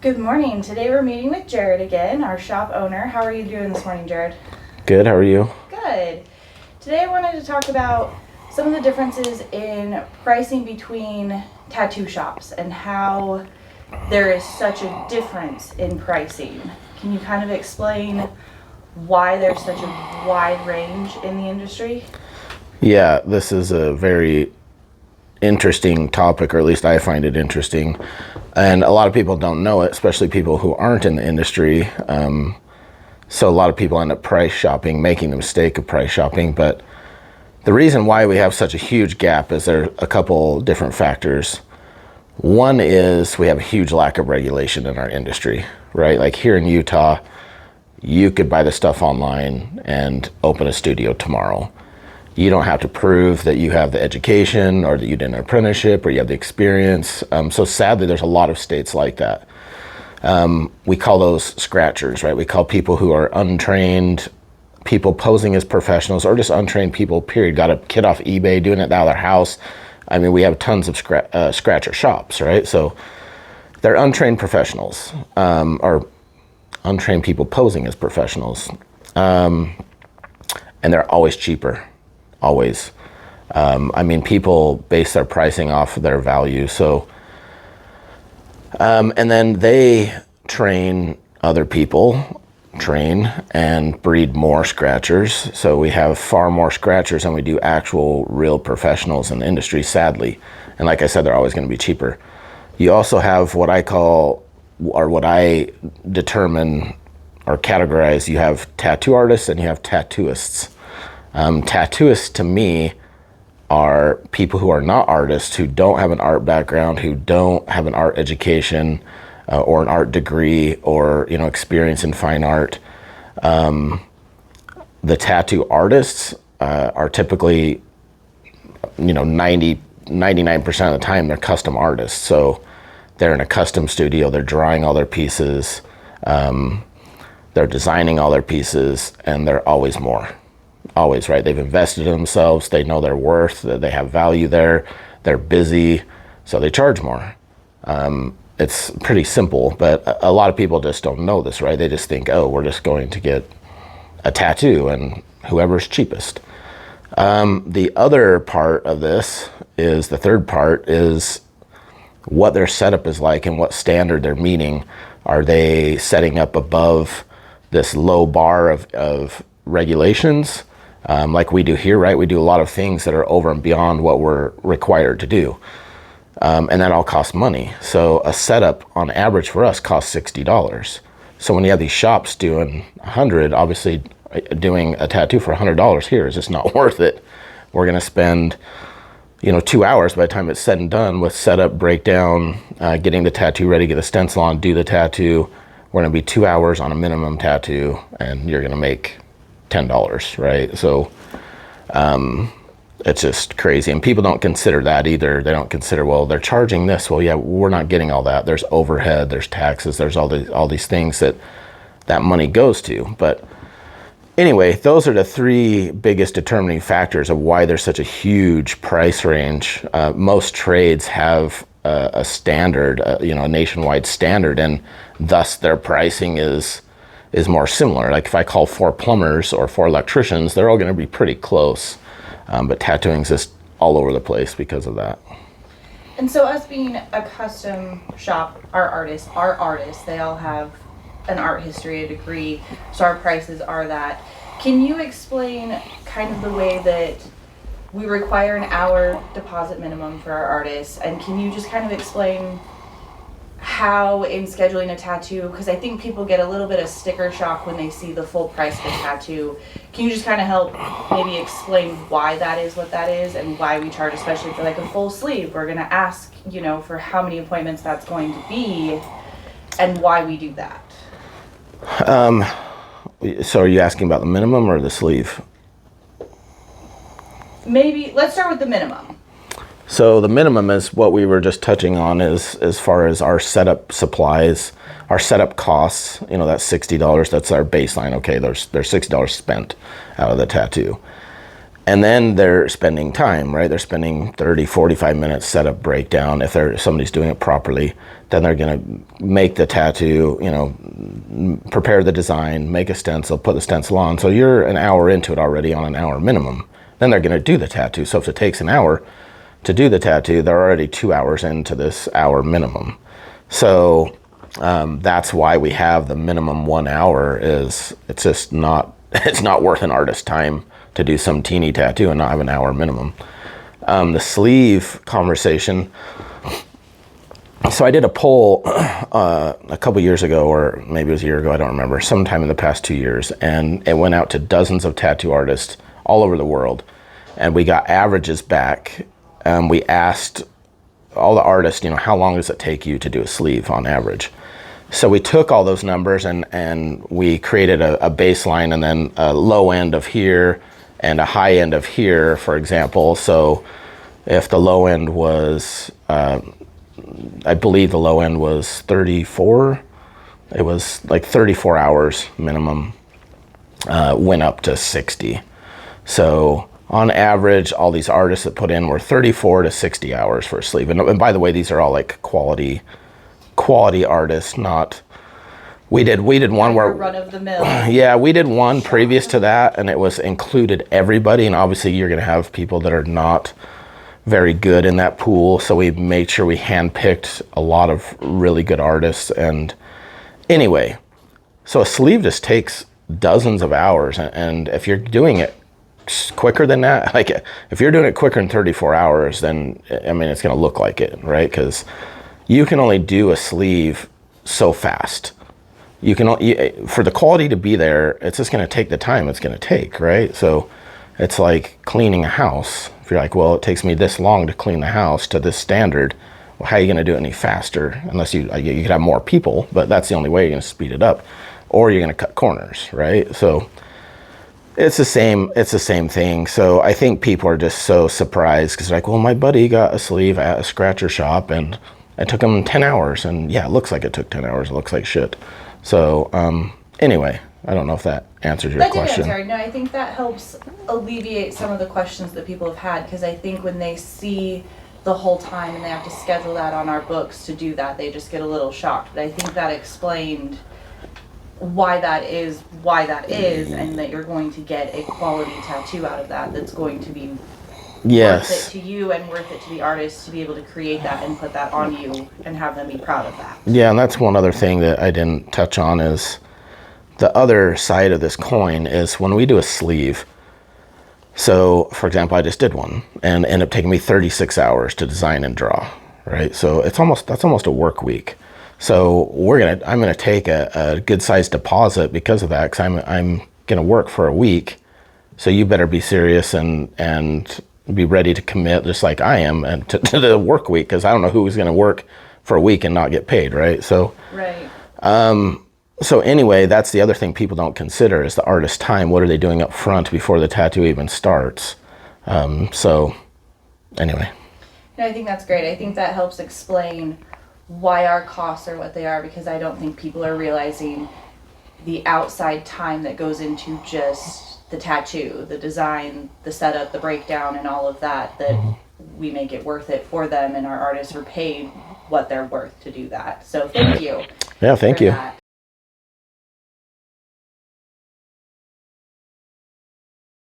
Good morning. Today we're meeting with Jared again, our shop owner. How are you doing this morning, Jared? Good, how are you? Good. Today I wanted to talk about some of the differences in pricing between tattoo shops and how there is such a difference in pricing. Can you kind of explain why there's such a wide range in the industry? Yeah, this is a very interesting topic, or at least I find it interesting. And a lot of people don't know it, especially people who aren't in the industry. So a lot of people end up price shopping, making the mistake of price shopping. But the reason why we have such a huge gap is there are a couple different factors. One is we have a huge lack of regulation in our industry, right? Like here in Utah, you could buy the stuff online and open a studio tomorrow. You don't have to prove that you have the education or that you did an apprenticeship or you have the experience. So sadly, there's a lot of states like that. We call those scratchers, right? We call people who are untrained, people posing as professionals, or just untrained people, period. Got a kid off eBay doing it out of their house. I mean, we have tons of scratcher shops, right? So they're untrained professionals, or untrained people posing as professionals. And they're always cheaper. Always. I mean, people base their pricing off of their value. So, and then they train other people, train and breed more scratchers. So we have far more scratchers than we do actual real professionals in the industry, sadly. And like I said, they're always going to be cheaper. You also have what I call, or what I determine or categorize, you have tattoo artists and you have tattooists. Tattooists to me are people who are not artists, who don't have an art background, who don't have an art education or an art degree or experience in fine art. The tattoo artists are typically 99% of the time they're custom artists. So they're in a custom studio, they're drawing all their pieces, they're designing all their pieces, and they're always more. Always, right? They've invested in themselves. They know their worth. They have value there. They're busy, so they charge more. It's pretty simple, but a lot of people just don't know this, right? They just think, oh, we're just going to get a tattoo and whoever's cheapest. The other part of this is, the third part is what their setup is like and what standard they're meeting. Are they setting up above this low bar of regulations? Like we do here, right? We do a lot of things that are over and beyond what we're required to do. And that all costs money. So a setup on average for us costs $60. So when you have these shops doing $100, obviously doing a tattoo for $100 here is just not worth it. We're gonna spend 2 hours by the time it's said and done with setup, breakdown, getting the tattoo ready, get the stencil on, do the tattoo. We're gonna be 2 hours on a minimum tattoo, and you're gonna make $10, right? So it's just crazy, and people don't consider that either. They don't consider, well, they're charging this. Well, yeah, we're not getting all that. There's overhead, there's taxes, there's all these things that money goes to. But anyway, those are the three biggest determining factors of why there's such a huge price range. Most trades have a standard, a nationwide standard, and thus their pricing is more similar. Like if I call 4 plumbers or 4 electricians, they're all going to be pretty close. But tattooing's just all over the place because of that. And so us being a custom shop, our artists, they all have an art history, a degree, so our prices are that. Can you explain kind of the way that we require an hour deposit minimum for our artists? And can you just kind of explain how in scheduling a tattoo, because I think people get a little bit of sticker shock when they see the full price of a tattoo. Can you just kind of help maybe explain why that is what that is and why we charge, especially for like a full sleeve? We're going to ask, for how many appointments that's going to be and why we do that. So are you asking about the minimum or the sleeve? Maybe, let's start with the minimum. So the minimum is what we were just touching on, is as far as our setup supplies, our setup costs, that's $60. That's our baseline. Okay, there's $60 spent out of the tattoo. And then they're spending time, right? They're spending 30, 45 minutes setup breakdown. If somebody's doing it properly, then they're going to make the tattoo, prepare the design, make a stencil, put the stencil on. So you're an hour into it already on an hour minimum. Then they're going to do the tattoo. So if it takes an hour to do the tattoo, they're already 2 hours into this hour minimum. So that's why we have the minimum 1 hour. It's just not, it's not worth an artist's time to do some teeny tattoo and not have an hour minimum. The sleeve conversation. So I did a poll a couple years ago, or maybe it was a year ago, I don't remember, sometime in the past 2 years, and it went out to dozens of tattoo artists all over the world, and we got averages back. We asked all the artists, how long does it take you to do a sleeve on average? So we took all those numbers and we created a baseline, and then a low end of here and a high end of here, for example. So if the low end was, I believe the low end was 34, it was like 34 hours minimum, went up to 60. So on average, all these artists that put in were 34 to 60 hours for a sleeve. And by the way, these are all like quality artists, not... We did one where run of the mill. Yeah, we did one previous to that, and it was included everybody. And obviously, you're going to have people that are not very good in that pool. So we made sure we handpicked a lot of really good artists. And anyway, so a sleeve just takes dozens of hours, and if you're doing it quicker than that, like if you're doing it quicker than 34 hours, then I mean it's going to look like it, right? Because you can only do a sleeve so fast. You can, for the quality to be there, it's just going to take the time it's going to take, right? So it's like cleaning a house. If you're like, well, it takes me this long to clean the house to this standard, well, how are you going to do it any faster? Unless you could have more people, but that's the only way you're going to speed it up, or you're going to cut corners, right? So it's the same thing. So I think people are just so surprised because they're like, well, my buddy got a sleeve at a scratcher shop and it took him 10 hours. And yeah, it looks like it took 10 hours. It looks like shit. So anyway, I don't know if that answers your question. That did answer. No, I think that helps alleviate some of the questions that people have had, because I think when they see the whole time and they have to schedule that on our books to do that, they just get a little shocked. But I think that explained why that is, and that you're going to get a quality tattoo out of that that's going to be worth it to you and worth it to the artist to be able to create that and put that on you and have them be proud of that. Yeah, and that's one other thing that I didn't touch on is the other side of this coin is when we do a sleeve. So, for example, I just did one and it ended up taking me 36 hours to design and draw, right? So that's almost a work week. So I'm gonna take a good sized deposit because of that, because I'm gonna work for a week. So you better be serious and be ready to commit, just like I am, and to the work week, because I don't know who's gonna work for a week and not get paid, right? So right. So anyway, that's the other thing people don't consider is the artist's time. What are they doing up front before the tattoo even starts? So anyway. No, I think that's great. I think that helps explain why our costs are what they are, because I don't think people are realizing the outside time that goes into just the tattoo, the design, the setup, the breakdown, and all of that, that we make it worth it for them, and our artists are paid what they're worth to do that. So thank you. Yeah, thank you. That.